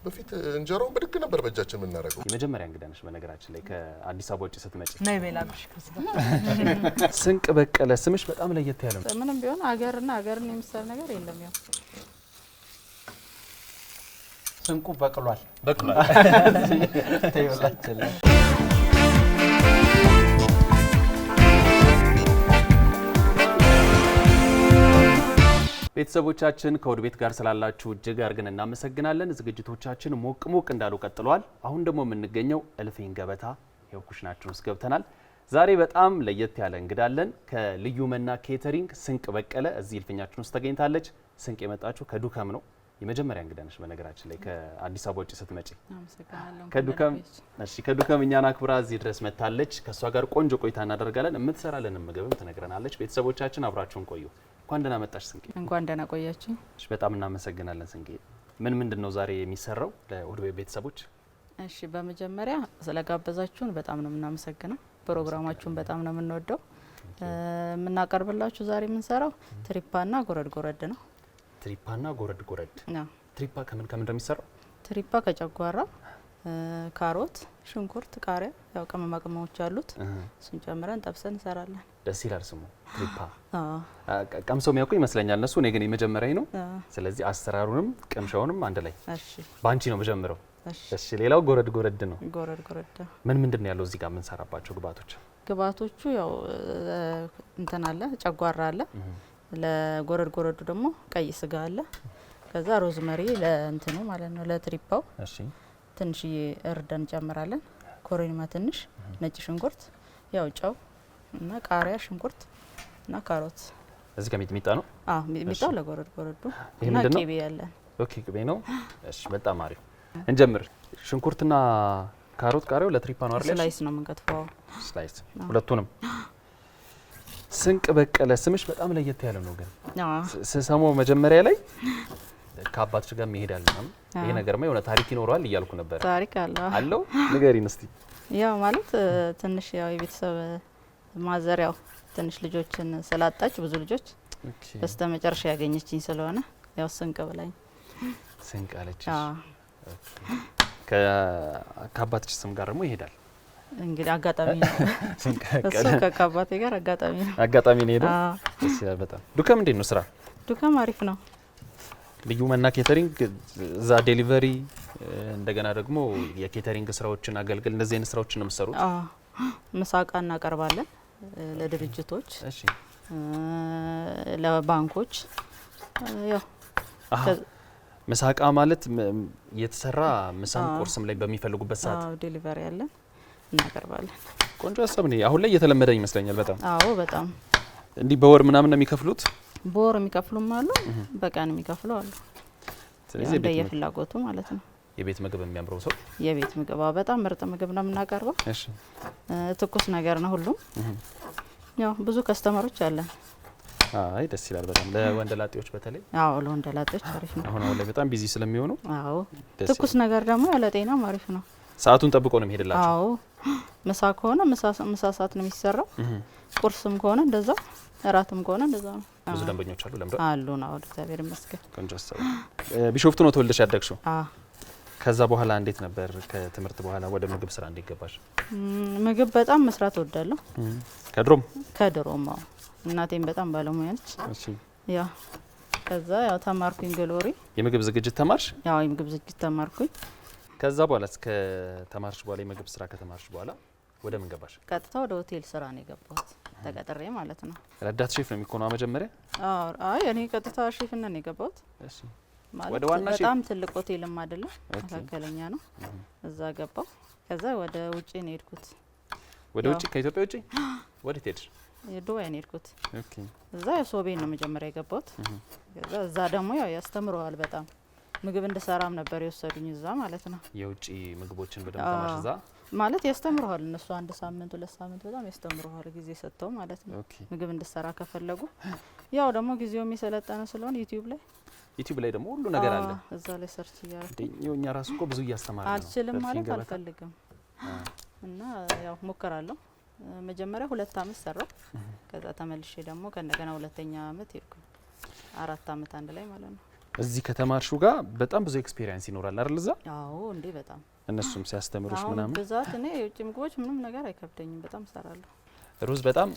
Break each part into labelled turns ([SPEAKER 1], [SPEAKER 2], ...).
[SPEAKER 1] በፊት እንጀራው በድግ ነበር በእጃችን የምናደርገው።
[SPEAKER 2] የመጀመሪያ እንግዳ ነሽ በነገራችን ላይ ከአዲስ አበባ ውጪ ስትመጪ።
[SPEAKER 3] ነይ በላብሽ ከስጋ
[SPEAKER 2] ስንቅ በቀለ ስምሽ በጣም ለየት ያለ ነው።
[SPEAKER 3] ምንም ቢሆን አገርን የምሰል ነገር የለም። ያው
[SPEAKER 4] ስንቁ በቅሏል ተይወላችለ
[SPEAKER 2] ቤተሰቦቻችን ከወድ ቤት ጋር ስላላችሁ እጅግ አድርገን እናመሰግናለን። ዝግጅቶቻችን ሞቅ እንዳሉ ቀጥለዋል። አሁን ደግሞ የምንገኘው እልፍኝ ገበታ ያው ኩሽናችን ውስጥ ገብተናል። ዛሬ በጣም ለየት ያለ እንግዳለን። ከልዩ መና ኬተሪንግ ስንቅ በቀለ እዚህ እልፍኛችን ውስጥ ተገኝታለች። ስንቅ የመጣችሁ ከዱከም ነው። የመጀመሪያ እንግዳ ነሽ በነገራችን ላይ ከአዲስ አበባ ውጪ ስትመጪ። ከዱከም እኛን አክብራ እዚህ ድረስ መታለች። ከሷ ጋር ቆንጆ ቆይታ እናደርጋለን። የምትሰራለን ምግብም ትነግረናለች። ቤተሰቦቻችን አብራችሁን ቆዩ። እንኳን ደህና መጣሽ ስንቄ።
[SPEAKER 3] እንኳን ደህና ቆያችሁ።
[SPEAKER 2] እሺ በጣም እናመሰግናለን ስንቄ። ምንድነው ዛሬ የሚሰራው ለወድ ቤት ቤተሰቦች?
[SPEAKER 3] እሺ በመጀመሪያ ስለጋበዛችሁን በጣም ነው የምናመሰግነው። ፕሮግራማችሁን በጣም ነው የምንወደው። የምናቀርብላችሁ ዛሬ የምንሰራው ትሪፓና ጎረድ ነው።
[SPEAKER 2] ትሪፓና ጎረድ
[SPEAKER 3] ነው።
[SPEAKER 2] ትሪፓ ከምን እንደሚሰራው?
[SPEAKER 3] ትሪፓ ከጨጓራ፣ ካሮት፣ ሽንኩርት፣ ቃሪያ ያው ቅመማ ቅመሞች አሉት። እሱን ጨምረን ጠብሰን እንሰራለን።
[SPEAKER 2] ደስ ይላል ስሙ ትሪፓ። ቀምሰው የሚያውቁ ይመስለኛል እነሱ። እኔ ግን የመጀመሪያዬ ነው። ስለዚህ አሰራሩንም ቅምሻውንም አንድ ላይ ባንቺ ነው መጀመሪያው። እሺ ሌላው ጎረድ ነው።
[SPEAKER 3] ጎረድ
[SPEAKER 2] ምንድን ነው ያለው እዚህ ጋር የምንሰራባቸው ግብአቶች?
[SPEAKER 3] ግብአቶቹ ያው እንትን አለ፣ ጨጓራ አለ። ለጎረዱ ደግሞ ቀይ ስጋ አለ። ከዛ ሮዝመሪ ለእንትኑ ማለት ነው ለትሪፓው።
[SPEAKER 2] እሺ
[SPEAKER 3] ትንሽዬ እርድ እንጨምራለን። ኮረሪማ ትንሽ፣ ነጭ ሽንኩርት፣ ያው ጨው እና ቃሪያ፣ ሽንኩርት እና ካሮት።
[SPEAKER 2] እዚህ ጋር ሚጥሚጣ ነው?
[SPEAKER 3] አዎ ሚጥሚጣው ለጎረዱ
[SPEAKER 2] እና
[SPEAKER 3] ቅቤ ያለን።
[SPEAKER 2] ኦኬ ቅቤ ነው። እሺ በጣም አሪፍ። እንጀምር። ሽንኩርትና ካሮት ቃሪያው ለትሪፓ ነው አይደል?
[SPEAKER 3] ስላይስ ነው የምንከትፈው።
[SPEAKER 2] ስላይስ ሁለቱንም። ስንቅ በቀለ ስምሽ በጣም ለየት ያለ ነው። ግን ስሰማው መጀመሪያ ላይ ከአባትሽ ጋር መሄዳል ነው ይሄ ነገርማ የሆነ ታሪክ ይኖረዋል እያልኩ ነበር።
[SPEAKER 3] ታሪክ
[SPEAKER 2] አለው ንገሪን እስቲ።
[SPEAKER 3] ያው ማለት ትንሽ ያው የቤተሰብ ማዘሪያው ትንሽ ልጆችን ስላጣች ብዙ ልጆች በስተመጨረሻ ያገኘችኝ ስለሆነ ያው ስንቅ ብላኝ
[SPEAKER 2] ስንቅ አለችሽ። ከአባትሽ ስም ጋር ደግሞ ይሄዳል
[SPEAKER 3] እንግዲህ አጋጣሚ ነው። እሱ ከአባቴ ጋር አጋጣሚ ነው ሄደው።
[SPEAKER 2] እሺ በጣም ዱከም እንዴት ነው ስራ?
[SPEAKER 3] ዱከም አሪፍ ነው።
[SPEAKER 2] ልዩ መና ኬተሪንግ እዛ ዴሊቨሪ እንደገና ደግሞ የኬተሪንግ ስራዎችን አገልግል እንደዚህ አይነት ስራዎችን ነው የምትሰሩት?
[SPEAKER 3] ምሳቃ እናቀርባለን ለድርጅቶች፣
[SPEAKER 2] እሺ
[SPEAKER 3] ለባንኮች። ያው
[SPEAKER 2] ምሳቃ ማለት የተሰራ ምሳም ቁርስም ላይ በሚፈልጉበት ሰዓት
[SPEAKER 3] ዴሊቨሪ ያለን እናቀርባለን።
[SPEAKER 2] ቆንጆ ሀሳብ ነው። አሁን ላይ እየተለመደ ይመስለኛል በጣም።
[SPEAKER 3] አዎ በጣም።
[SPEAKER 2] እንዲህ በወር ምናምን ነው የሚከፍሉት?
[SPEAKER 3] በወር የሚከፍሉም አሉ፣ በቀን የሚከፍሉ አሉ። ስለዚህ በየፍላጎቱ ማለት ነው።
[SPEAKER 2] የቤት ምግብ የሚያምረው ሰው
[SPEAKER 3] የቤት ምግብ በጣም ምርጥ ምግብ ነው የምናቀርበው።
[SPEAKER 2] እሺ
[SPEAKER 3] ትኩስ ነገር ነው ሁሉም። ያው ብዙ ከስተመሮች አለን።
[SPEAKER 2] አይ ደስ ይላል በጣም። ለወንደላጤዎች በተለይ?
[SPEAKER 3] አዎ ለወንደላጤዎች አሪፍ ነው።
[SPEAKER 2] አሁን ላይ በጣም ቢዚ ስለሚሆኑ
[SPEAKER 3] አዎ ትኩስ ነገር ደግሞ ያለ ጤናም አሪፍ ነው።
[SPEAKER 2] ሰዓቱን ጠብቆ ነው የሚሄድላችሁ?
[SPEAKER 3] አዎ ምሳ ከሆነ ምሳ ሰዓት ነው የሚሰራው። ቁርስም ከሆነ እንደዛ፣ እራትም ከሆነ እንደዛ ነው።
[SPEAKER 2] ብዙ ደንበኞች አሉ ለምዶ
[SPEAKER 3] አሉ ነው። እግዚአብሔር ይመስገን።
[SPEAKER 2] ቆንጆ ሀሳብ። ቢሾፍቱ ነው ተወልደሽ ያደግሽው? ከዛ በኋላ እንዴት ነበር ከትምህርት በኋላ ወደ ምግብ ስራ እንዴት ገባሽ?
[SPEAKER 3] ምግብ በጣም መስራት እወዳለሁ። ከድሮም አዎ። እናቴም በጣም ባለሙያ ነች።
[SPEAKER 2] እሺ
[SPEAKER 3] ያ ከዛ ያው ተማርኩኝ ግሎሪ።
[SPEAKER 2] የምግብ ዝግጅት ተማርሽ?
[SPEAKER 3] ያው የምግብ ዝግጅት ተማርኩኝ።
[SPEAKER 2] ከዛ በኋላ እስከ ተማርሽ በኋላ የምግብ ስራ ከተማርሽ በኋላ ወደ ምን ገባሽ?
[SPEAKER 3] ቀጥታ ወደ ሆቴል ስራ ነው የገባሁት፣ ተቀጥሬ ማለት ነው።
[SPEAKER 2] ረዳት ሼፍ ነው የሚሆነው መጀመሪያ?
[SPEAKER 3] አይ እኔ ቀጥታ ሼፍነት ነው የገባሁት።
[SPEAKER 2] እሺ
[SPEAKER 3] ወደ ዋና ሼፍ በጣም ትልቅ ሆቴልም አይደለም፣ መካከለኛ ነው። እዛ ገባሁ። ከዛ ወደ ውጪ ነው የሄድኩት።
[SPEAKER 2] ወደ ውጪ? ከኢትዮጵያ ውጪ ወዴት ሄድሽ?
[SPEAKER 3] ዱባይ ነው የሄድኩት።
[SPEAKER 2] ኦኬ።
[SPEAKER 3] እዛ የሶቤን ነው መጀመሪያ የገባሁት። ከዛ እዛ ደግሞ ያው ያስተምረዋል በጣም ምግብ እንድሰራም ነበር የወሰዱኝ እዛ ማለት ነው።
[SPEAKER 2] የውጪ ምግቦችን በደንብ ተማርሽ እዛ
[SPEAKER 3] ማለት ያስተምረዋል እነሱ 1 ሳምንት 2 ሳምንት በጣም ያስተምረዋል ጊዜ ሰጥተው ማለት ነው። ምግብ እንድሰራ ከፈለጉ ያው ደግሞ ጊዜው የሚሰለጠነ ስለሆነ ዩቲዩብ ላይ ደግሞ ሁሉ ነገር አለ። እዛ ላይ ሰርች ያደረኩ
[SPEAKER 2] እኛ ራሱ እኮ ብዙ እያስተማርን ነው።
[SPEAKER 3] አልችልም ማለት አልፈልግም እና ያው ሞከራለሁ። መጀመሪያ 2 አመት ሰራው። ከዛ ተመልሼ ደግሞ ከእንደገና 2ኛ አመት ሄድኩ። 4 አመት አንድ ላይ ማለት ነው።
[SPEAKER 2] እዚህ ከተማርሹ ጋር በጣም ብዙ ኤክስፒሪየንስ ይኖራል አይደል? እዛ
[SPEAKER 3] አዎ እንዴ በጣም
[SPEAKER 2] እነሱም ሲያስተምሩሽ ምናምን
[SPEAKER 3] ብዛት እኔ የውጭ ምግቦች ምንም ነገር አይከብደኝም። በጣም እሰራለሁ።
[SPEAKER 2] ሩዝ በጣም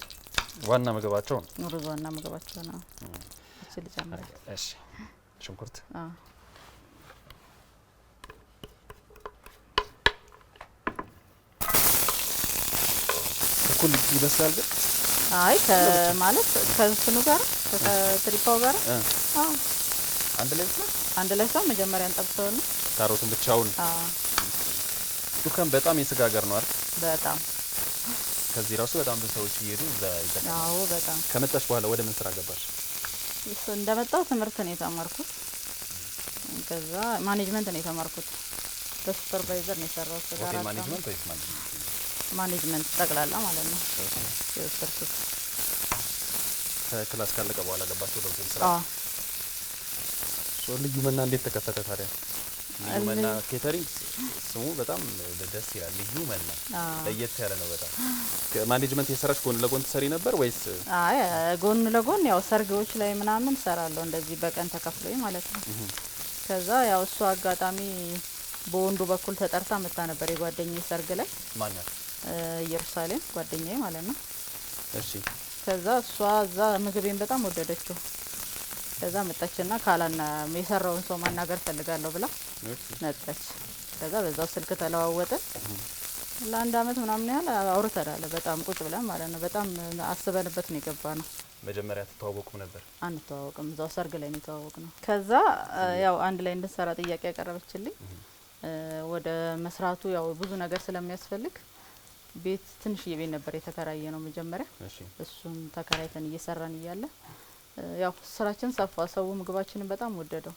[SPEAKER 2] ዋና ምግባቸው ነው።
[SPEAKER 3] ሩዝ ዋና ምግባቸው ነው። እሺ ልጨምር።
[SPEAKER 2] እሺ ሽንኩርት እኩል ይበስላል ግን
[SPEAKER 3] አይ ማለት ከእንትኑ ጋር ከትሪፓው ጋር
[SPEAKER 2] አንድ ላይ ይበስላል።
[SPEAKER 3] አንድ ላይ ሰው መጀመሪያ እንጠብሰው ነው
[SPEAKER 2] ካሮቱን ብቻውን። ዱከም በጣም የስጋ ሀገር ነው አይደል?
[SPEAKER 3] በጣም
[SPEAKER 2] ከዚህ ራሱ በጣም ብዙ ሰዎች እየሄዱ እዛ ይጠቀማሉ።
[SPEAKER 3] አዎ በጣም።
[SPEAKER 2] ከመጣሽ በኋላ ወደ ምን ስራ ገባሽ?
[SPEAKER 3] እንደመጣው ትምህርት ነው የተማርኩት። ከዛ ማኔጅመንት ነው የተማርኩት። በሱፐርቫይዘር ነው የሰራሁት።
[SPEAKER 2] ሆቴል ማኔጅመንት ወይስ ማኔጅመንት?
[SPEAKER 3] ማኔጅመንት ጠቅላላ ማለት ነው የወሰድኩት።
[SPEAKER 2] ከክላስ ካለቀ በኋላ ገባሽ ወደ ሆቴል ስራ? ልዩ መና እንዴት ተከፈተ ታዲያ? ልዩ መና ኬተሪንግ ስሙ በጣም ደስ ይላል። ልዩ መና ለየት ያለ ነው በጣም። ማኔጅመንት የሰራሽ ጎን ለጎን ትሰሪ ነበር ወይስ?
[SPEAKER 3] አይ ጎን ለጎን ያው ሰርጎች ላይ ምናምን ሰራለሁ እንደዚህ በቀን ተከፍሎኝ ማለት ነው። ከዛ ያው እሱ አጋጣሚ በወንዱ በኩል ተጠርታ መጣ ነበር የጓደኛዬ ሰርግ ላይ።
[SPEAKER 2] ማን ነው?
[SPEAKER 3] ኢየሩሳሌም ጓደኛዬ ማለት ነው።
[SPEAKER 2] እሺ።
[SPEAKER 3] ከዛ እሷ እዛ ምግቤን በጣም ወደደችው። ከዛ መጣችና ካላና የሰራውን ሰው ማናገር ፈልጋለሁ ብላ መጣች። ከዛ በዛው ስልክ ተለዋወጥን። ለአንድ አመት ምናምን ያህል አውርተናል። በጣም ቁጭ ብለን ማለት ነው። በጣም አስበንበት ነው የገባነው።
[SPEAKER 2] መጀመሪያ ተተዋወቁም ነበር?
[SPEAKER 3] አንተዋወቅም፣ እዛው ሰርግ ላይ ነው የተዋወቅነው። ከዛ ያው አንድ ላይ እንድንሰራ ጥያቄ ያቀረበችልኝ ወደ መስራቱ ያው ብዙ ነገር ስለሚያስፈልግ ቤት ትንሽዬ ቤት ነበር የተከራየ ነው መጀመሪያ። እሱን ተከራይተን እየሰራን እያለ ያው ስራችን ሰፋ። ሰው ምግባችንን በጣም ወደደው።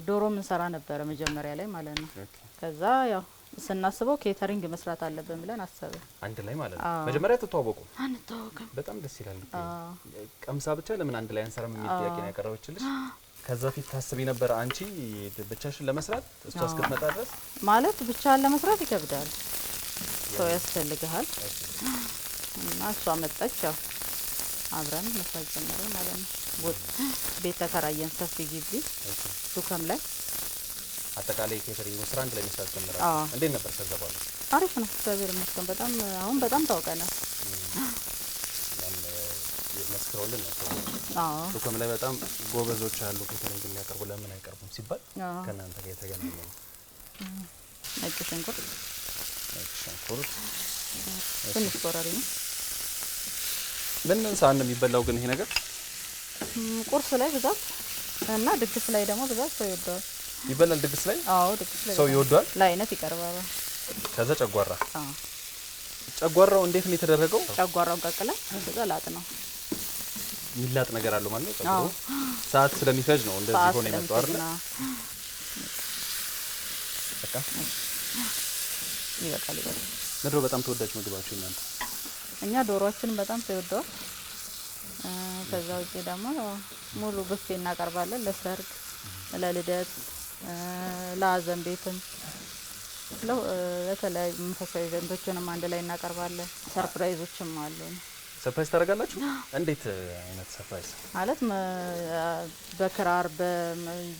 [SPEAKER 3] ዶሮ ምን ሰራ ነበር መጀመሪያ ላይ ማለት ነው። ከዛ ያው ስናስበው ኬተሪንግ መስራት አለብን ብለን አሰብን።
[SPEAKER 2] አንድ ላይ ማለት ነው። መጀመሪያ ተተዋወቁ?
[SPEAKER 3] አንተዋወቅም።
[SPEAKER 2] በጣም ደስ ይላል። ቀምሳ ብቻ ለምን አንድ ላይ አንሰራም የሚል ጥያቄ ነው ያቀረበችልሽ? ከዛ ፊት ታስቢ ነበር አንቺ ብቻሽን ለመስራት እሷ እስክትመጣ ድረስ? ማለት
[SPEAKER 3] ብቻን ለመስራት ይከብዳል፣ ሰው ያስፈልጋል። እና እሷ መጣች፣ ያው አብረን መስራት ጀመርን ማለት ነው። ቤት ተከራየን፣ ሰፊ ግቢ ዱከም ላይ።
[SPEAKER 2] አጠቃላይ ኬተሪንግ ስራ አንድ ላይ መስራት ጀመራል። እንዴት ነበር ከዛ በኋላ?
[SPEAKER 3] አሪፍ ነው፣ እግዚአብሔር ይመስገን። በጣም አሁን በጣም ታውቀናል።
[SPEAKER 2] መስክረውልን ነው። ዱከም ላይ በጣም ጎበዞች አሉ ኬተሪንግ የሚያቀርቡ። ለምን አይቀርቡም ሲባል ከእናንተ ጋር የተገናኘ ነው።
[SPEAKER 3] ነጭ ሽንኩርት ትንሽ ቆራሪ ነው።
[SPEAKER 2] ምን ሰዓት ነው የሚበላው ግን ይሄ ነገር?
[SPEAKER 3] ቁርስ ላይ ብዛት እና ድግስ ላይ ደግሞ ብዛት ሰው ይወደዋል።
[SPEAKER 2] ይበላል ድግስ ላይ?
[SPEAKER 3] አዎ ድግስ ላይ
[SPEAKER 2] ሰው ይወደዋል።
[SPEAKER 3] ለአይነት ይቀርባል።
[SPEAKER 2] ከዛ ጨጓራ ጨጓራው እንዴት ነው የተደረገው?
[SPEAKER 3] ጨጓራውን ቀቅለን ከዛ ላጥ ነው።
[SPEAKER 2] ሚላጥ ነገር አለው ማለት ነው። ጨጓራው ሰዓት ስለሚፈጅ ነው እንደዚህ ሆነ የመጣው አይደል? በቃ
[SPEAKER 3] ይበቃል።
[SPEAKER 2] ምድሮ በጣም ተወዳጅ ምግባችሁ እናንተ?
[SPEAKER 3] እኛ ዶሮአችንን በጣም ተወደዋል። ከዛ ውጪ ደግሞ ሙሉ ብፌ እናቀርባለን። ለሰርግ፣ ለልደት፣ ለሀዘን ቤትም ለተለያዩ መንፈሳዊ ኢቨንቶችንም አንድ ላይ እናቀርባለን። ሰርፕራይዞችም አሉ።
[SPEAKER 2] ሰርፕራይዝ ታደርጋላችሁ? እንዴት አይነት ሰርፕራይዝ?
[SPEAKER 3] ማለት በክራር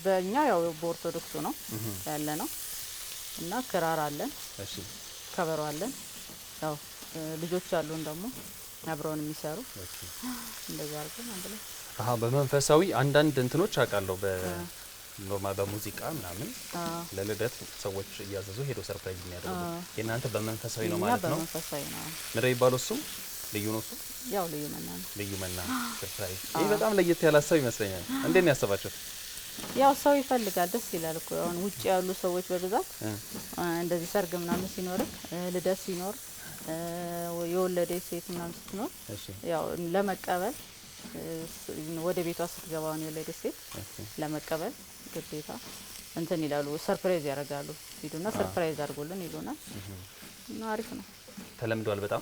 [SPEAKER 3] በእኛ ያው በኦርቶዶክሱ ነው ያለ ነው እና ክራር አለን። እሺ ከበሮ አለን። ያው ልጆች አሉን ደግሞ አብረውን የሚሰሩ። እሺ እንደዛ አድርገን አንድ ላይ
[SPEAKER 2] በመንፈሳዊ አንዳንድ እንትኖች አውቃለሁ። በኖርማል በሙዚቃ ምናምን ለልደት ሰዎች እያዘዙ ሄዶ ሰርፕራይዝ የሚያደርጉ። የእናንተ በመንፈሳዊ ነው ማለት ነው?
[SPEAKER 3] በመንፈሳዊ ነው።
[SPEAKER 2] ምንድን ነው የሚባለው እሱ? ልዩ ነው እሱ?
[SPEAKER 3] ያው ልዩ መና ነው።
[SPEAKER 2] ልዩ መና ሰርፕራይዝ። ይሄ በጣም ለየት ያለ ሀሳብ ይመስለኛል። እንዴት ነው ያሰባችሁት?
[SPEAKER 3] ያው ሰው ይፈልጋል፣ ደስ ይላል እኮ። አሁን ውጭ ያሉ ሰዎች በብዛት እንደዚህ ሰርግ ምናምን ሲኖር፣ ልደት ሲኖር፣ የወለደ ሴት ምናምን ስትኖር ያው ለመቀበል ወደ ቤቷ ስትገባውን የወለደ ሴት ለመቀበል ግዴታ እንትን ይላሉ፣ ሰርፕራይዝ ያደርጋሉ። ሂዱና ሰርፕራይዝ አድርጎልን ይሉናል እና አሪፍ ነው።
[SPEAKER 2] ተለምዷል በጣም?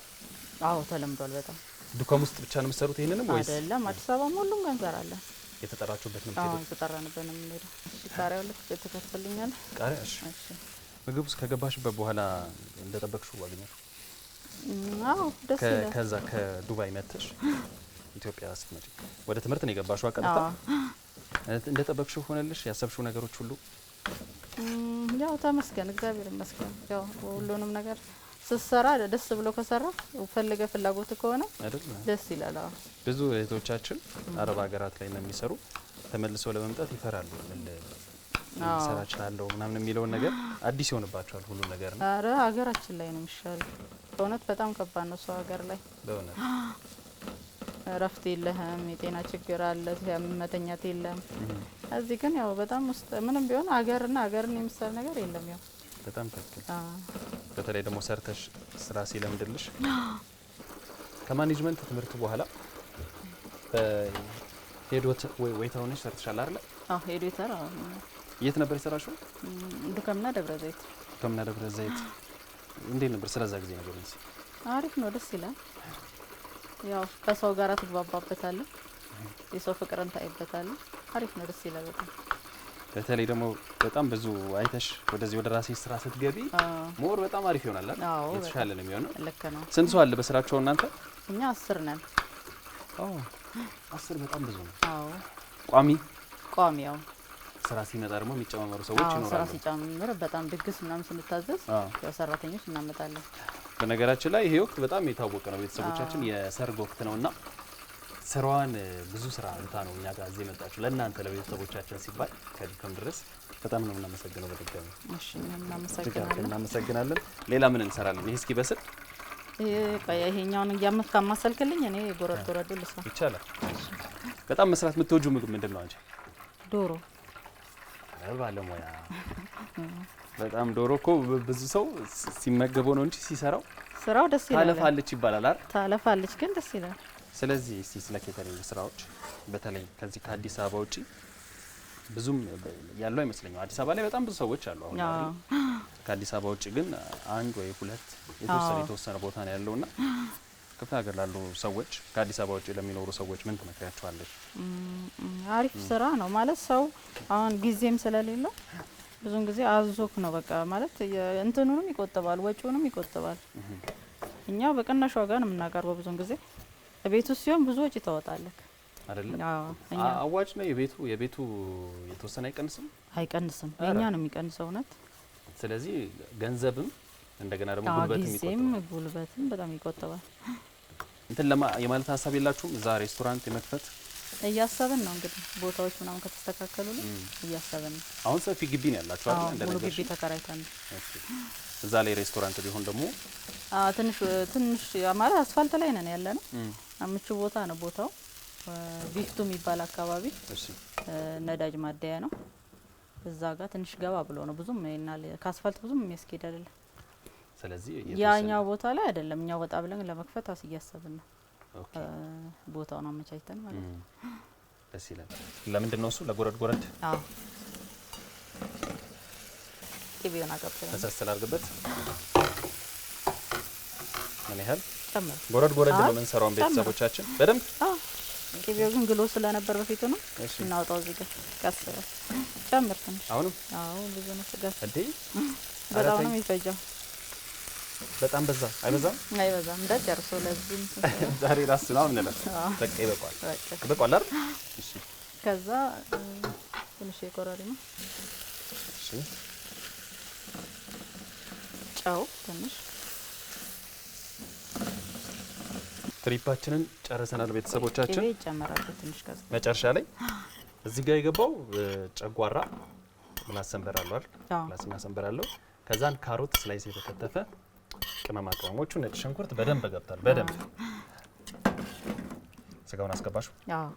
[SPEAKER 3] አዎ ተለምዷል በጣም።
[SPEAKER 2] ዱከም ውስጥ ብቻ ነው የምትሰሩት ይሄንንም ወይስ?
[SPEAKER 3] አይደለም፣ አዲስ አበባ ሁሉም ጋር እንሰራለን።
[SPEAKER 2] የተጠራችሁበት ነው የምትሄዱት?
[SPEAKER 3] አዎ የተጠራንበት ነው የምንሄደው። እሺ ቃሪያው ልክ ተከፈልኛል።
[SPEAKER 2] ቃሪያ? እሺ እሺ። ምግብ ውስጥ ከገባሽበት በኋላ እንደጠበቅሽው አገኘሽ?
[SPEAKER 3] አዎ ደስ ይላል።
[SPEAKER 2] ከዛ ከዱባይ መጥተሽ ኢትዮጵያ ስትመጪ ወደ ትምህርት ነው የገባሽው? አቀጥታ እንደጠበቅሽው ሆነልሽ? ያሰብሽው ነገሮች ሁሉ?
[SPEAKER 3] ያው ተመስገን እግዚአብሔር ይመስገን። ያው ሁሉንም ነገር ስትሰራ ደስ ብሎ ከሰራ ፈልገ ፍላጎት ከሆነ ደስ ይላል።
[SPEAKER 2] ብዙ እህቶቻችን አረብ ሀገራት ላይ ነው የሚሰሩ፣ ተመልሰው ለመምጣት ይፈራሉ። ሰራ እችላለሁ ምናምን የሚለውን ነገር አዲስ ይሆንባቸዋል ሁሉ ነገር ነው።
[SPEAKER 3] አረ ሀገራችን ላይ ነው የሚሻለው። በእውነት በጣም ከባድ ነው ሰው ሀገር ላይ
[SPEAKER 2] በእውነት
[SPEAKER 3] እረፍት የለህም፣ የጤና ችግር አለ፣ መተኛት የለም። እዚህ ግን ያው በጣም ውስጥ ምንም ቢሆን ሀገርን የምሳሌ ነገር የለም። ያው
[SPEAKER 2] በጣም ትክክል። በተለይ ደግሞ ሰርተሽ ስራ ሲለምድልሽ ከማኔጅመንት ትምህርት በኋላ ሄዶት ወይ ታውነሽ ሰርተሻል አይደል?
[SPEAKER 3] አዎ ሄዶታል።
[SPEAKER 2] የት ነበር የሰራሽው?
[SPEAKER 3] ዱከምና ደብረ ዘይት።
[SPEAKER 2] ዱከምና ደብረ ዘይት። እንዴት ነበር ስለዛ ጊዜ ነገር?
[SPEAKER 3] አሪፍ ነው፣ ደስ ይላል። ያው ከሰው ጋር ትግባባበታለህ፣ የሰው ፍቅርን ታይበታለህ። አሪፍ ነው፣ ደስ ይላል በጣም።
[SPEAKER 2] በተለይ ደግሞ በጣም ብዙ አይተሽ ወደዚህ ወደ ራሴ ስራ ስትገቢ ሞር በጣም አሪፍ ይሆናል አይደል? የተሻለ ነው የሚሆነው።
[SPEAKER 3] ልክ ነው።
[SPEAKER 2] ስንት ሰው አለ በስራቸው እናንተ?
[SPEAKER 3] እኛ 10 ነን።
[SPEAKER 2] 10 በጣም ብዙ ነው።
[SPEAKER 3] ቋሚ ያው
[SPEAKER 2] ስራ ሲመጣ ደግሞ የሚጨማመሩ ሰዎች ይኖራሉ።
[SPEAKER 3] ስራ ሲጨምር በጣም ድግስ ምናምን ስንታዘዝ ያው ሰራተኞች እናመጣለን።
[SPEAKER 2] በነገራችን ላይ ይሄ ወቅት በጣም የታወቀ ነው። ቤተሰቦቻችን የሰርግ ወቅት ነውና ስራዋን ብዙ ስራ እንታ ነው እኛ ጋር እዚህ መጣችሁ ለእናንተ ለቤተሰቦቻችን ሲባል ከድከም ድረስ በጣም ነው የምናመሰግነው። በድጋሚ
[SPEAKER 3] እሺ
[SPEAKER 2] እናመሰግናለን። ሌላ ምን እንሰራለን? ይሄ እስኪ በስል
[SPEAKER 3] ይሄኛውን እያመት ካማሰልክልኝ እኔ ጎረድ ልሳ
[SPEAKER 2] ይቻላል። በጣም መስራት የምትወጂው ምግብ ምንድን ነው አንቺ?
[SPEAKER 3] ዶሮ።
[SPEAKER 2] ባለሙያ በጣም ዶሮ እኮ ብዙ ሰው ሲመገበው ነው እንጂ ሲሰራው
[SPEAKER 3] ስራው ደስ ይላል።
[SPEAKER 2] ታለፋለች ይባላል አይደል?
[SPEAKER 3] ታለፋለች ግን ደስ ይላል።
[SPEAKER 2] ስለዚህ እስቲ ስለ ኬተሪንግ ስራዎች በተለይ ከዚህ ከአዲስ አበባ ውጪ ብዙም ያለው አይመስለኝም። አዲስ አበባ ላይ በጣም ብዙ ሰዎች አሉ አሁን አይደል? ከአዲስ አበባ ውጪ ግን አንድ ወይ ሁለት የተወሰነ ቦታ ነው ያለውና ክፍለ ሀገር ላሉ ሰዎች ከአዲስ አበባ ውጪ ለሚኖሩ ሰዎች ምን ትመክሪያቸዋለሽ?
[SPEAKER 3] አሪፍ ስራ ነው ማለት ሰው አሁን ጊዜም ስለሌለው ብዙን ጊዜ አዞክ ነው በቃ ማለት እንትኑንም ይቆጥባል፣ ወጪውንም ይቆጥባል። እኛ በቅናሽ ዋጋ ነው የምናቀርበው። ብዙን ጊዜ ቤቱ ሲሆን ብዙ ወጪ ታወጣለህ
[SPEAKER 2] አይደል? አዋጭ ነው የቤቱ የተወሰነ አይቀንስም። የኛ ነው የሚቀንሰው እውነት። ስለዚህ ገንዘብም እንደገና ደግሞ ጉልበትም በጣም ይቆጥባል። እንትን የማለት ሀሳብ የላችሁም? እዛ ሬስቶራንት የመክፈት እያሰብን ነው እንግዲህ ቦታዎች ምናምን ከተስተካከሉልን እያሰብን ነው። አሁን ሰፊ ግቢ ነው ያላችሁ አይደል? እንደነገርሽ ሙሉ ግቢ ተከራይተን እዛ ላይ ሬስቶራንት ቢሆን ደግሞ ትንሽ ማለት አስፋልት ላይ ነን ያለ ነው። ምቹ ቦታ ነው ቦታው። ቢፍቱ የሚባል አካባቢ ነዳጅ ማደያ ነው። እዛ ጋር ትንሽ ገባ ብሎ ነው ብዙም ይናል ከአስፋልት ብዙም የሚያስኬድ አይደለም። ስለዚህ ያኛው ቦታ ላይ አይደለም እኛ ወጣ ብለን ለመክፈት እያሰብን ነው። ቦታውን አመቻችተን ማለት ነው። ደስ ይላል። ለምንድን ነው እሱ ለጎረድ? አዎ ቅቤውን አቀብለን ተሰስተል አድርገበት። ምን ያህል ጨምር? ጎረድ ነው የምንሰራው ቤተሰቦቻችን በደንብ። ቅቤው ግን ግሎ ስለነበር በፊት ነው እናውጣው። እዚህ ጋር ቀስ ጨምር ትንሽ። አሁንም ብዙ ነው ስጋ እንዴ? በጣም ነው የሚፈጀው። በጣም በዛ አይበዛም? አይበዛም። እንዳጨርሶ ለዚህ ዛሬ ራስ ነው ምንለው። በቃ ይበቃል አይደል? እሺ። ከዛ ትንሽ የኮረሪማ እሺ፣ ጨው ትንሽ። ትሪፓችንን ጨርሰናል ቤተሰቦቻችን። ይሄ ይጨመራል ትንሽ ከዛ መጨረሻ ላይ እዚህ ጋር የገባው ጨጓራ ምናሰንበራለሁ አይደል? ምናሰንበራለሁ። ከዛን ካሮት ስላይስ የተከተፈ ቅመማ ቅመሞቹ ነጭ ሽንኩርት በደንብ ገብቷል። በደንብ ስጋውን አስገባሹ። አዎ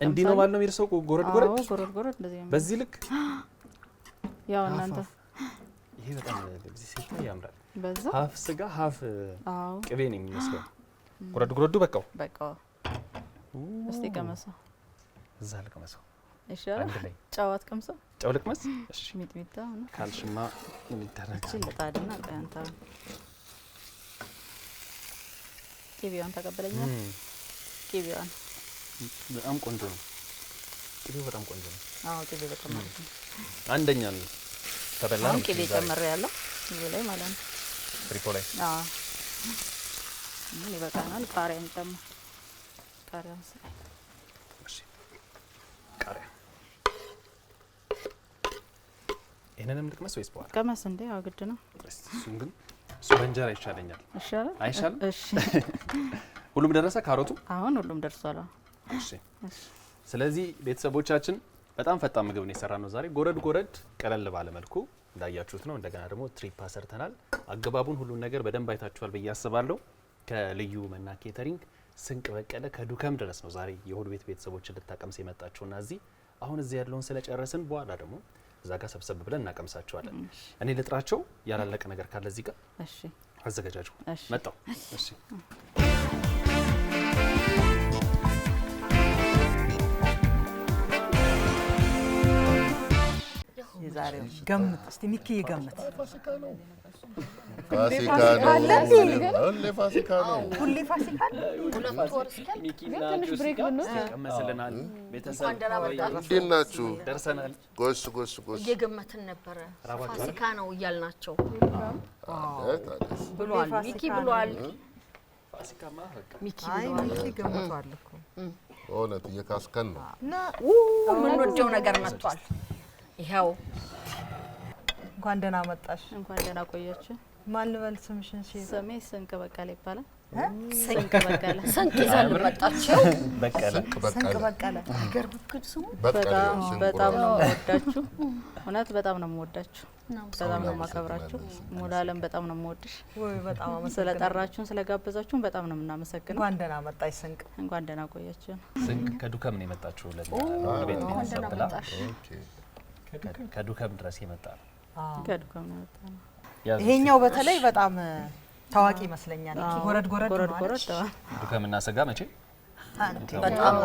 [SPEAKER 2] እንዲህ ነው ማለት ነው የሚርሰው። ጎረድ እንደዚህ ነው። በዚህ ልክ ያው እናንተ ይሄ በጣም በዚህ ሲታይ ያምራል። በዛ ሀፍ ስጋ ሀፍ ቅቤ ነው የሚመስለው። ጎረዱ በቃው። እስቲ ቀመሰው። እዛ ልቀመሰው። እሺ አንድ ላይ ጫዋት ቀምሰው። ጫው ልቅመስ። እሺ ሚጥሚጣ ነው ካልሽማ የሚደረግ እቺ ለጣድና ቀንታ ቅቤውን ተቀበለኛ። ቅቤውን በጣም ቆንጆ ነው። ቅቤው በጣም ቆንጆ ነው። አዎ ቅቤው በጣም ማለት ነው። አንደኛ ነው ተበላ ነው። ቅቤ ጨመረ ያለው እዚህ ላይ ማለት ነው። ፍሪኮ ላይ ምን ይበቃናል። ቃሪያን ጨምር። ቃሪያን ይሄንንም ልቅመስ ወይስ በኋላ?
[SPEAKER 3] ቀመስ እንዴ? አዎ ግድ ነው።
[SPEAKER 2] እሱን ግን እሱ በእንጀራ ይሻለኛል።
[SPEAKER 3] ይሻላል
[SPEAKER 2] አይሻልም?
[SPEAKER 3] እሺ
[SPEAKER 2] ሁሉም ደረሰ ካሮቱ?
[SPEAKER 3] አሁን ሁሉም ደርሷል።
[SPEAKER 2] እሺ ስለዚህ ቤተሰቦቻችን በጣም ፈጣን ምግብ ነው የሰራነው ዛሬ። ጎረድ ጎረድ ቀለል ባለ መልኩ እንዳያችሁት ነው። እንደገና ደግሞ ትሪፓ ሰርተናል። አገባቡን ሁሉን ነገር በደንብ አይታችኋል ብዬ አስባለሁ። ከልዩ መና ኬተሪንግ ስንቅ በቀለ ከዱከም ድረስ ነው ዛሬ የሆድ ቤት ቤተሰቦችን ልታቀምስ የመጣችሁና እዚህ አሁን እዚህ ያለውን ስለጨረስን በኋላ ደግሞ እዛ ጋር ሰብሰብ ብለን እናቀምሳቸዋለን። እኔ ልጥራቸው ያላለቀ ነገር ካለ እዚህ ጋር
[SPEAKER 3] እሺ
[SPEAKER 2] አዘጋጃጁ መጣው። እሺ
[SPEAKER 5] የዛሬው ገምት እስቲ ሚኪ ይገምት።
[SPEAKER 1] ፋሲካ ነው። ሁሌ ፋሲካ ነው።
[SPEAKER 5] ሁሌ ፋሲካ ነው።
[SPEAKER 2] ትንሽ ብሬክ ቀመስልናል። ቤተሰብ
[SPEAKER 1] እንዴት ናችሁ?
[SPEAKER 2] ደርሰናል።
[SPEAKER 1] ጎሽ
[SPEAKER 6] እየገመትን ነበረ። ፋሲካ ነው እያልናቸው
[SPEAKER 5] ብሏል
[SPEAKER 6] ሚኪ ብሏል።
[SPEAKER 2] ፋሲካማ
[SPEAKER 6] ሚኪ
[SPEAKER 5] አይ
[SPEAKER 6] ብሏል።
[SPEAKER 5] ሚኪ ገምቷል እኮ
[SPEAKER 1] እውነት እየካስከን ነው።
[SPEAKER 6] የምንወደው ነገር መጥቷል። ይኸው
[SPEAKER 5] እንኳን ደህና መጣሽ።
[SPEAKER 3] እንኳን ደህና ቆያችሁ።
[SPEAKER 5] ማን ልበል ስምሽን?
[SPEAKER 3] ስሜ ስንቅ በቀለ ይባላል።
[SPEAKER 6] ስንቅ በቀለ ስንቅ ይዘን መጣችሁ።
[SPEAKER 2] በቀለ
[SPEAKER 5] ስንቅ በቀለ
[SPEAKER 6] ሀገር ብክድ ስሙ
[SPEAKER 3] በጣም ነው የምወዳችሁ። እውነት በጣም ነው የምወዳችሁ። በጣም ነው የማከብራችሁ። ሙሉዓለም በጣም ነው የምወድሽ።
[SPEAKER 5] ወይ በጣም አመሰግናለሁ።
[SPEAKER 3] ስለጠራችሁን ስለጋበዛችሁን በጣም ነው የምናመሰግነው።
[SPEAKER 5] እንኳን ደህና መጣሽ ስንቅ።
[SPEAKER 3] እንኳን ደህና ቆያችሁ።
[SPEAKER 2] ስንቅ ከዱከም ነው የመጣችሁ ለቤት ቤተሰብ ብላ ከዱከም ድረስ የመጣ ነው።
[SPEAKER 3] ከዱከም ነው የመጣ ነው።
[SPEAKER 5] ይሄኛው በተለይ በጣም ታዋቂ ይመስለኛል። ጎረድ ጎረድ
[SPEAKER 3] ጎረድ
[SPEAKER 2] ዱከምና ስጋ መቼ
[SPEAKER 6] በጣም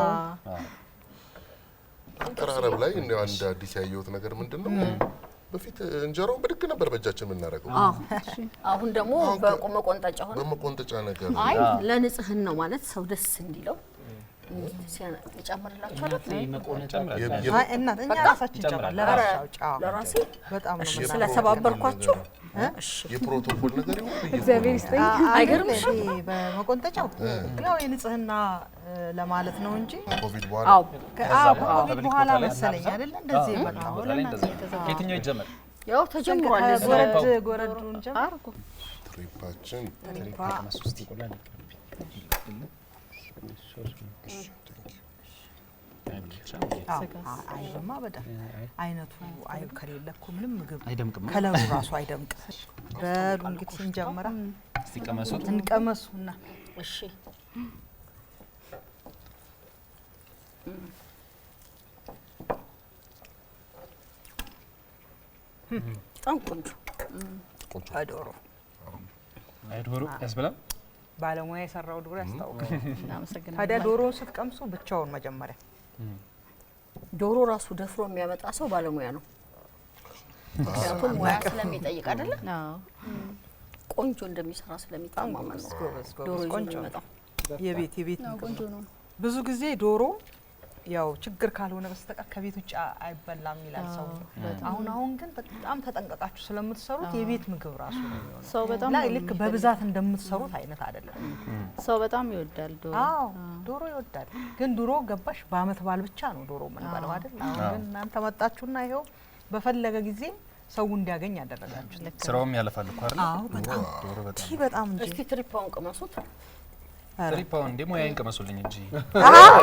[SPEAKER 1] አቀራረብ ላይ እንደው አንድ አዲስ ያየሁት ነገር ምንድነው? በፊት እንጀራውን በድግ ነበር በእጃችን የምናደርገው።
[SPEAKER 6] አሁን ደግሞ በመቆንጠጫ ሆነ።
[SPEAKER 1] በመቆንጠጫ ነገር
[SPEAKER 6] አይ ለንጽህና ነው ማለት ሰው ደስ እንዲለው ይጨምርላችኋል።
[SPEAKER 5] አይ እናት እኛ ራሳችን ጨምር
[SPEAKER 6] ለራሴ
[SPEAKER 5] በጣም ነው
[SPEAKER 6] ስለሰባበርኳችሁ
[SPEAKER 1] የፕሮቶኮል ነገር ይሁን
[SPEAKER 5] እግዚአብሔር ይስጠኝ።
[SPEAKER 6] አይገርምሽም?
[SPEAKER 5] በመቆንጠጫው ያው የንጽህና ለማለት ነው እንጂ
[SPEAKER 1] ኮቪድ በኋላ
[SPEAKER 5] ኮቪድ በኋላ መሰለኝ አይደል እንደዚህ የመጣው።
[SPEAKER 2] የትኛው ይጀመር?
[SPEAKER 6] ያው ተጀምሯል።
[SPEAKER 5] ጎረዱን ጀምር
[SPEAKER 1] ትሪፓችን
[SPEAKER 5] አይደማ በጣም አይነቱ አይብ ከሌለ እኮ ምንም ምግብ
[SPEAKER 2] አይደምቅም።
[SPEAKER 5] ከለሩ ራሱ አይደምቅም። በሉ እንግዲህ እንጀምራ።
[SPEAKER 2] እስቲ ቀመሱት።
[SPEAKER 5] እንቀመሱና
[SPEAKER 6] እሺ በጣም ቆንጆ
[SPEAKER 5] ዶሮ
[SPEAKER 2] አይ ዶሮ ያስበላል።
[SPEAKER 5] ባለሙያ የሰራው ዶሮ ያስታውቃል።
[SPEAKER 3] እናመሰግናለን።
[SPEAKER 5] ታዲያ ዶሮውን ስትቀምሱ ብቻውን መጀመሪያ
[SPEAKER 6] ዶሮ ራሱ ደፍሮ የሚያመጣ ሰው ባለሙያ ነው። ምክንያቱም ሙያ ስለሚጠይቅ አይደለ?
[SPEAKER 3] አዎ
[SPEAKER 6] ቆንጆ እንደሚሰራ ስለሚታማመን ነው ዶሮ
[SPEAKER 5] ቆንጆ
[SPEAKER 6] የሚመጣው።
[SPEAKER 5] የቤት ቆንጆ ነው። ብዙ ጊዜ ዶሮ ያው ችግር ካልሆነ በስተቀር ከቤት ውጭ አይበላም ይላል ሰው። አሁን ግን በጣም ተጠንቀቃችሁ ስለምትሰሩት የቤት ምግብ ራሱ ነው የሚሆነው።
[SPEAKER 3] ሰው በጣም
[SPEAKER 5] ልክ በብዛት እንደምትሰሩት አይነት አይደለም።
[SPEAKER 3] ሰው በጣም ይወዳል ዶሮ።
[SPEAKER 5] አዎ ዶሮ ይወዳል። ግን ድሮ ገባሽ በአመት በዓል ብቻ ነው ዶሮ የምንበላው አይደል? አሁን ግን እናንተ መጣችሁና ይሄው በፈለገ ጊዜ ሰው እንዲያገኝ ያደረጋችሁ።
[SPEAKER 2] ስራውም ያለፋል እኮ አይደል?
[SPEAKER 5] አዎ በጣም
[SPEAKER 2] ዶሮ በጣም
[SPEAKER 5] በጣም እንጂ
[SPEAKER 6] እስቲ ትሪፓውን ቀመሱት።
[SPEAKER 2] ትሪፓውን እንደ ሙያዬን ቀመሱልኝ እንጂ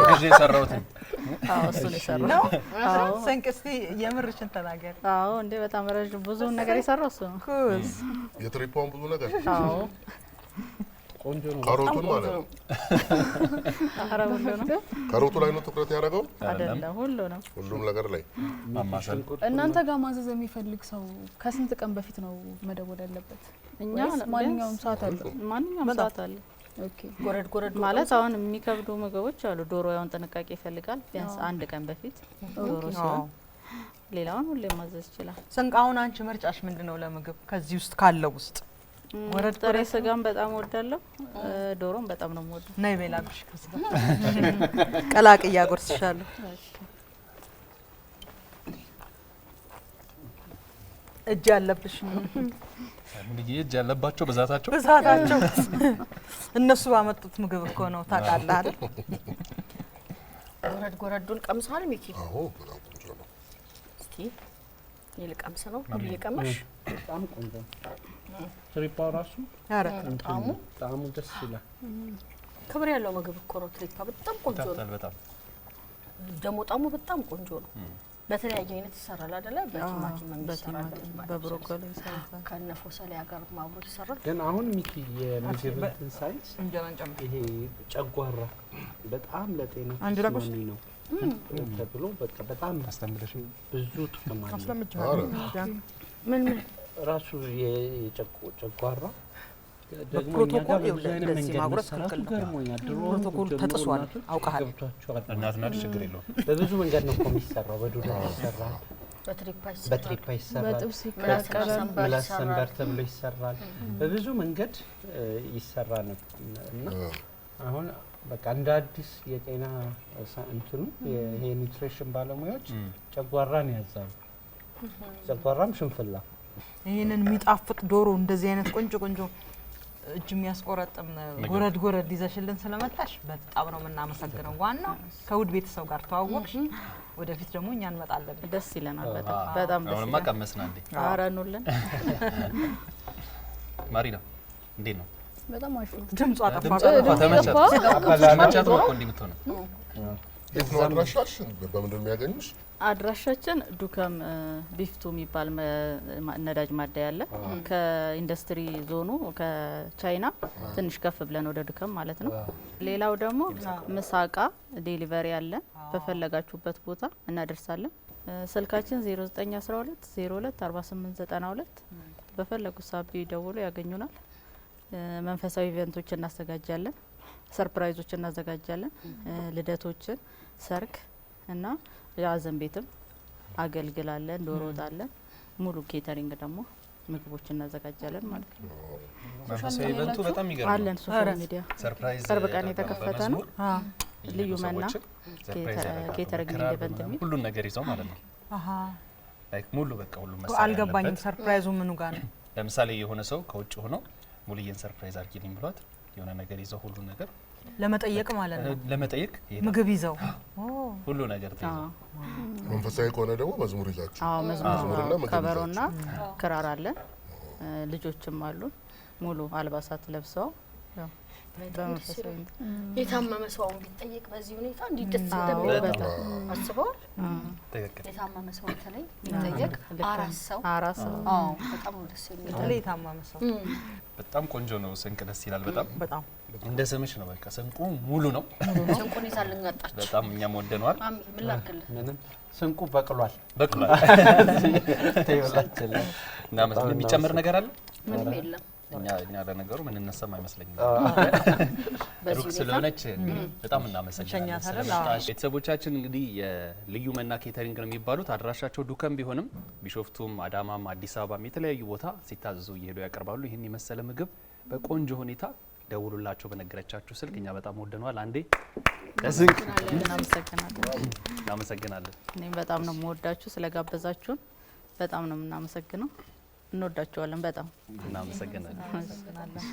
[SPEAKER 2] ግዢ የሰራሁትን።
[SPEAKER 3] አዎ እሱ ነው የሰራው
[SPEAKER 5] ነው። ስንቅ እስቲ የምርሽን ተናገር።
[SPEAKER 3] አዎ እንዴ በጣም ረጅም ብዙ ነገር የሰራው እሱ ነው።
[SPEAKER 5] ኩስ
[SPEAKER 1] የትሪፓውን ብዙ ነገር
[SPEAKER 3] አዎ
[SPEAKER 4] ቆንጆ ነው።
[SPEAKER 1] ካሮቱን ማለት ነው።
[SPEAKER 3] አረ ሁሉ ነው።
[SPEAKER 1] ካሮቱ ላይ ነው ትኩረት ያደረገው
[SPEAKER 3] አይደለም ሁሉ ነው።
[SPEAKER 1] ሁሉም ነገር ላይ
[SPEAKER 2] ማማሰል።
[SPEAKER 7] እናንተ ጋር ማዘዝ የሚፈልግ ሰው ከስንት ቀን በፊት ነው መደወል ያለበት?
[SPEAKER 3] እኛ
[SPEAKER 7] ማንኛውም ሰዓት አለ?
[SPEAKER 3] ማንኛውም ሰዓት አለ።
[SPEAKER 7] ኦኬ
[SPEAKER 6] ጎረድ
[SPEAKER 3] ማለት አሁን የሚከብዱ ምግቦች አሉ። ዶሮ ያውን ጥንቃቄ ይፈልጋል። ቢያንስ አንድ ቀን በፊት ዶሮ ሲሆን ሌላውን ሁሌ ማዘዝ ይችላል።
[SPEAKER 5] ስንቅ አሁን አንቺ ምርጫሽ ምንድነው ለምግብ ከዚህ ውስጥ ካለው ውስጥ?
[SPEAKER 3] ጎረድ ጥሬ ስጋም በጣም ወዳለሁ፣ ዶሮም በጣም ነው የምወደው።
[SPEAKER 5] ነይ ቤላብሽ ከስጋ ቀላቅ ያጎርስሻለሁ። እጅ ያለብሽ
[SPEAKER 2] እንግዲህ እጅ ያለባቸው ብዛታቸው
[SPEAKER 5] እነሱ ባመጡት ምግብ እኮ ነው ታውቃለህ አይደል?
[SPEAKER 6] ጎረዱን ቀምሰሃል ሚኪ?
[SPEAKER 1] አዎ በጣም ቆንጆ ነው።
[SPEAKER 6] እስቲ ይልቀምስ ነው ሁሉ ይቀመሽ
[SPEAKER 4] በጣም ቆንጆ ትሪፓው ራሱ
[SPEAKER 5] ኧረ
[SPEAKER 4] ጣዕሙ ደስ ይላል።
[SPEAKER 6] ክብር ያለው ምግብ እኮ ነው። ትሪፓ በጣም ቆንጆ ነው።
[SPEAKER 2] በጣም
[SPEAKER 6] ደግሞ ጣዕሙ በጣም ቆንጆ ነው። በተለያየ አይነት ይሰራል አይደለ? በቲማቲም ይሰራል፣
[SPEAKER 3] በብሮኮሊ ይሰራል፣
[SPEAKER 6] ከነፎ ሰሊያ ጋር ማብሮ ይሰራል።
[SPEAKER 4] ግን አሁን ሚኪ የምግብ ሳይንስ
[SPEAKER 5] እንጀራን ጨምር
[SPEAKER 4] ይሄ ጨጓራ በጣም ለጤና
[SPEAKER 5] አንድ ላቆሽ
[SPEAKER 4] ተስማሚ ነው ተብሎ በቃ በጣም
[SPEAKER 2] አስተምረሽ
[SPEAKER 4] ብዙ ጥቅም አለው።
[SPEAKER 5] አስለምጃለሁ።
[SPEAKER 6] ምን
[SPEAKER 4] ራሱ የጨጓራ ደግሞ
[SPEAKER 5] በፕሮቶኮል
[SPEAKER 4] እኛ ጋር በብዙ አይነት
[SPEAKER 5] እንደዚህ
[SPEAKER 4] መንገድ
[SPEAKER 5] ማጉረስ
[SPEAKER 4] መሰራቱ
[SPEAKER 5] ክልክል ነው።
[SPEAKER 4] ገርሞኛል። ድሮ
[SPEAKER 5] ፕሮቶኮል ተጥሷል። አውቀሃል።
[SPEAKER 4] ገብቷቸዋል።
[SPEAKER 2] እናትና ችግር የለውም።
[SPEAKER 4] በብዙ መንገድ ነው እኮ የሚሰራው። በዱላ ይሰራል፣
[SPEAKER 6] በትሪፓ ይሰራል፣
[SPEAKER 4] በትሪፓ ይሰራል፣
[SPEAKER 7] በጥብስ
[SPEAKER 6] ምላስና ሰንበር
[SPEAKER 4] ምላስ
[SPEAKER 6] ይሰራል።
[SPEAKER 4] ሰንበር ተብሎ ይሰራል። በብዙ መንገድ ይሰራ ነው እና አሁን በቃ እንደ አዲስ የጤና እንትኑ ይሄ ኒውትሪሽን ባለሙያዎች ጨጓራን ያዛሉ። ጨጓራም ሽንፍላ
[SPEAKER 5] ይሄንን የሚጣፍጥ ዶሮ እንደዚህ አይነት ቆንጆ እጅ የሚያስቆረጥም ጎረድ ጎረድ ይዘሽልን ስለመጣሽ በጣም ነው የምናመሰግነው። ዋናው ከውድ ቤተሰብ ጋር ተዋወቅሽ። ወደፊት ደግሞ እኛ እንመጣለን።
[SPEAKER 3] ደስ ይለናል። በጣም ደስ
[SPEAKER 2] አሁንማ
[SPEAKER 3] ይላል።
[SPEAKER 2] ቀመስና እንዴ
[SPEAKER 3] ኧረ ኑልን።
[SPEAKER 2] ማሪና እንዴት ነው?
[SPEAKER 7] በጣም አሪፍ ነው።
[SPEAKER 5] ድምጿ ጠፋ።
[SPEAKER 2] ተመቻት ነው እኮ እንዲህ የምትሆነው።
[SPEAKER 1] የት ነው አድራሻሽ? በምንድን ነው የሚያገኙሽ?
[SPEAKER 3] አድራሻችን ዱከም ቢፍቱ የሚባል ነዳጅ ማደያ አለ። ከኢንዱስትሪ ዞኑ ከቻይና ትንሽ ከፍ ብለን ወደ ዱከም ማለት ነው። ሌላው ደግሞ ምሳቃ ዴሊቨሪ አለ። በፈለጋችሁበት ቦታ እናደርሳለን። ስልካችን 0912 02 4892 በፈለጉት ሰዓት ቢደውሉ ያገኙናል። መንፈሳዊ ኢቨንቶች እናዘጋጃለን። ሰርፕራይዞች እናዘጋጃለን። ልደቶችን፣ ሰርግ እና የሀዘን ቤትም አገልግላለን። ዶሮ ወጣለን። ሙሉ ኬተሪንግ ደግሞ ምግቦች እናዘጋጃለን ማለት ነው።
[SPEAKER 2] መንፈሳዊ ኢቨንቱ በጣም ይገርማል።
[SPEAKER 3] አለን ሶሻል ሚዲያ
[SPEAKER 2] ሰርፕራይዝ
[SPEAKER 3] ቅርብ ቀን የተከፈተ ነው። ልዩ መና ኬተሪንግ ኢቨንት የሚል
[SPEAKER 2] ሁሉን ነገር ይዘው ማለት ነው።
[SPEAKER 5] አሃ
[SPEAKER 2] ላይክ ሙሉ በቃ ሁሉም መሳሪያ
[SPEAKER 5] አልገባኝም።
[SPEAKER 2] ያለበት።
[SPEAKER 5] ሰርፕራይዙ ምኑ ጋር ነው?
[SPEAKER 2] ለምሳሌ የሆነ ሰው ከውጭ ሆኖ ሙሉዬን ሰርፕራይዝ አድርጊልኝ ብሏት የሆነ ነገር ይዘው ሁሉ ነገር
[SPEAKER 5] ለመጠየቅ ማለት ነው።
[SPEAKER 2] ለመጠየቅ ይሄዳል።
[SPEAKER 5] ምግብ ይዘው
[SPEAKER 2] ሁሉ ነገር ተይዘው
[SPEAKER 1] መንፈሳዊ ከሆነ ደግሞ መዝሙር ይዛችሁ
[SPEAKER 3] መዝሙርና
[SPEAKER 1] ምግብ
[SPEAKER 3] ከበሮና ክራር አለን። ልጆችም አሉ ሙሉ አልባሳት ለብሰው ያው በመንፈሳዊ
[SPEAKER 6] የታመመ ሰው ቢጠየቅ በዚህ ሁኔታ እንዴት ደስ
[SPEAKER 3] በጣም
[SPEAKER 6] አስበዋል።
[SPEAKER 2] ትክክል።
[SPEAKER 6] የታመመ ሰው በተለይ ቢጠየቅ አራስ ሰው በጣም ነው ደስ የሚለው።
[SPEAKER 5] በተለይ የታመመ ሰው
[SPEAKER 2] በጣም ቆንጆ ነው። ስንቅ ደስ ይላል። በጣም
[SPEAKER 5] በጣም
[SPEAKER 2] እንደ ስምሽ ነው። በቃ ስንቁ ሙሉ ነው።
[SPEAKER 6] ስንቁን ይዛልን መጣች።
[SPEAKER 2] በጣም እኛም ወደነዋል።
[SPEAKER 6] ማሚ ምን ላድርግልህ?
[SPEAKER 4] ምንም ስንቁ በቅሏል።
[SPEAKER 2] በቅሏል።
[SPEAKER 4] ተይወላችለ
[SPEAKER 2] እና የሚጨምር ነገር አለ?
[SPEAKER 6] ምንም የለም።
[SPEAKER 2] እኛ ለነገሩ ምን እነሰማ አይመስለኝም።
[SPEAKER 6] በዚህ
[SPEAKER 2] ሩቅ ስለሆነች በጣም እናመሰግናለን
[SPEAKER 5] ሸኛታለን።
[SPEAKER 2] ስለመጣሽ። ቤተሰቦቻችን እንግዲህ የልዩ መና ኬተሪንግ ነው የሚባሉት። አድራሻቸው ዱከም ቢሆንም ቢሾፍቱም፣ አዳማም፣ አዲስ አበባም የተለያዩ ቦታ ሲታዘዙ እየሄዱ ያቀርባሉ። ይህን የመሰለ ምግብ በቆንጆ ሁኔታ ደውሉላቸው በነገረቻችሁ ስልክ። እኛ በጣም ወደነዋል። አንዴ ለስንቅ እናመሰግናለን።
[SPEAKER 3] እኔም በጣም ነው የምወዳችሁ ስለጋበዛችሁን በጣም ነው የምናመሰግነው። እንወዳችኋለን በጣም
[SPEAKER 2] እናመሰግናለን።
[SPEAKER 3] እናመሰግናለን።